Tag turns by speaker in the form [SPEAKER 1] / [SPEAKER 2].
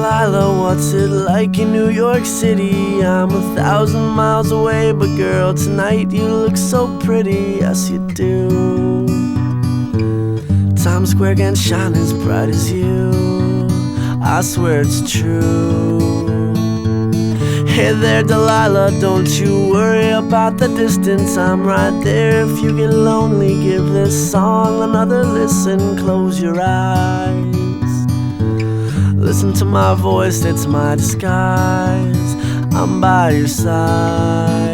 [SPEAKER 1] Delilah, what's it like in New York City? I'm 1,000 miles away, but girl, tonight you look so pretty. Yes, you do. Times Square can't shine as bright as you. I swear it's true. Hey there, Delilah, don't you worry about the distance. I'm right there if you get lonely. Give this song another listen. Close your eyes. Listen to my voice, it's my disguise. I'm by your side.